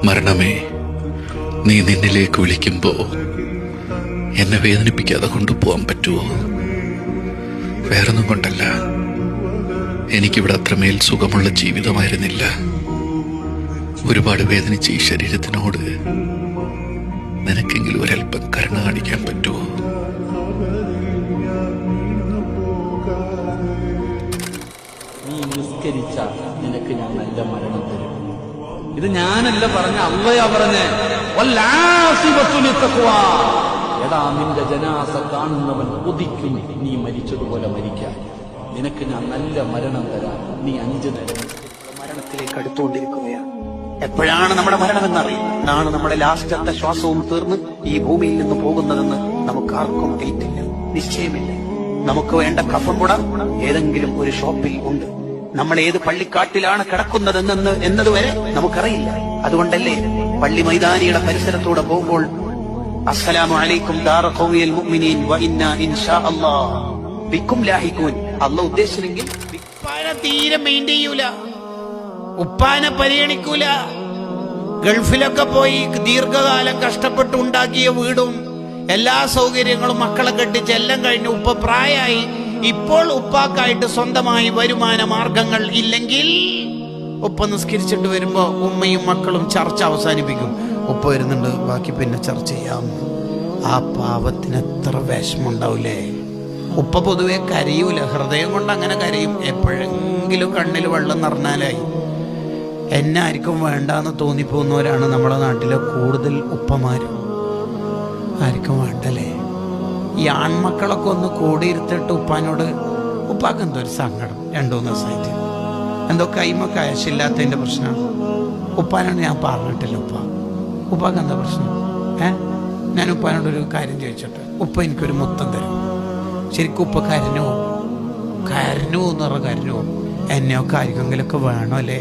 മരണമേ, നീ നിന്നിലേക്ക് വിളിക്കുമ്പോ എന്നെ വേദനിപ്പിക്കാതെ കൊണ്ടുപോകാൻ പറ്റുമോ? വേറൊന്നും കൊണ്ടല്ല, എനിക്കിവിടെ അത്രമേൽ സുഖമുള്ള ജീവിതമായിരുന്നില്ല. ഒരുപാട് വേദനിച്ച ഈ ശരീരത്തിനോട് നിനക്കെങ്കിലും ഒരല്പം കരുണ കാണിക്കാൻ പറ്റുമോ? നീ നിസ്കരിച്ച നിനക്ക് ഞാൻ നല്ല മരണം തരും. ഇത് ഞാനല്ല പറഞ്ഞ, അള്ളയാ പറഞ്ഞേ. എടാ, നിന്റെ ജനാസ കാണുന്നവൻ കൊതിക്കും നീ മരിച്ചതുപോലെ മരിക്കാൻ. നിനക്ക് ഞാൻ നല്ല മരണം തരാം. നീ 5 നേരം മരണത്തിലേക്ക് അടുത്തുകൊണ്ടിരിക്കുകയാണ്. എപ്പോഴാണ് നമ്മുടെ മരണമെന്നറിയും. നാണ് നമ്മുടെ ലാസ്റ്റത്തെ ശ്വാസവും തീർന്ന് ഈ ഭൂമിയിൽ നിന്ന് പോകുന്നതെന്ന് നമുക്ക് ആർക്കും ഡേറ്റില്ല, നിശ്ചയമില്ല. നമുക്ക് വേണ്ട കഫൻ കൂട ഏതെങ്കിലും ഒരു ഷോപ്പിൽ ഉണ്ട്. നമ്മൾ ഏത് പള്ളിക്കാട്ടിലാണ് കിടക്കുന്നതെന്ന് എന്നതുവരെ നമുക്കറിയില്ല. അതുകൊണ്ടല്ലേ പള്ളി മൈതാനിയുടെ പരിസരത്തൂടെ പോകുമ്പോൾ അസ്സലാമു അലൈക്കും ദാറ ഖൗമിയൽ മുഅ്മിനീൻ വ ഇന്നാ ഇൻഷാ അല്ലാഹ് ബിക്കും ലാഹിഖൂൻ. അല്ലാഹു ഉദ്ദേശിച്ചെങ്കിൽ ഉപ്പാനെ തീരെ മെയിൻറ്റെയിൻ ചെയ്യൂല, ഉപ്പാനെ പരിഗണിക്കൂല. ഗൾഫിലൊക്കെ പോയി ദീർഘകാലം കഷ്ടപ്പെട്ട് ഉണ്ടാക്കിയ വീടും എല്ലാ സൗകര്യങ്ങളും മക്കളെ കെട്ടിച്ച് എല്ലാം കഴിഞ്ഞ് ഉപ്പ പ്രായമായി. ഇപ്പോൾ ഉപ്പാക്കായിട്ട് സ്വന്തമായി വരുമാന മാർഗങ്ങൾ ഇല്ലെങ്കിൽ ഉപ്പ നിസ്കരിച്ചിട്ട് വരുമ്പോ ഉമ്മയും മക്കളും ചർച്ച അവസാനിപ്പിക്കും. ഉപ്പ വരുന്നുണ്ട്, ബാക്കി പിന്നെ ചർച്ച ചെയ്യാം. ആ പാവത്തിന് എത്ര വിഷമുണ്ടാവൂലേ. ഉപ്പ പൊതുവെ കരയൂല, ഹൃദയം കൊണ്ട് അങ്ങനെ കരയും. എപ്പോഴെങ്കിലും കണ്ണിൽ വെള്ളം നിറഞ്ഞാലായി. എന്നെ ആർക്കും വേണ്ടാന്ന് തോന്നിപ്പോകുന്നവരാണ് നമ്മുടെ നാട്ടിലെ കൂടുതൽ ഉപ്പമാരും. ആർക്കും വേണ്ടല്ലേ. ഈ ആൺമക്കളൊക്കെ ഒന്ന് കൂടിയിരുത്തിട്ട് ഉപ്പാനോട്, ഉപ്പാക്ക് എന്തോ ഒരു സങ്കടം 2-3 ദിവസമായിട്ട് എന്തോ കൈമ കാശില്ലാത്തതിൻ്റെ പ്രശ്നമാണ്. ഉപ്പാനോട് ഞാൻ പറഞ്ഞിട്ടില്ല, ഉപ്പാക്ക് എന്താ പ്രശ്നം? ഞാൻ ഉപ്പാനോടൊരു കാര്യം ചോദിച്ചോട്ടെ, ഉപ്പ എനിക്കൊരു മുത്തം തരും. ശരിക്കും ഉപ്പ കരഞ്ഞു എന്ന് പറഞ്ഞ കരഞ്ഞു. എന്നെയൊക്കെ ആർക്കെങ്കിലൊക്കെ വേണമല്ലേ?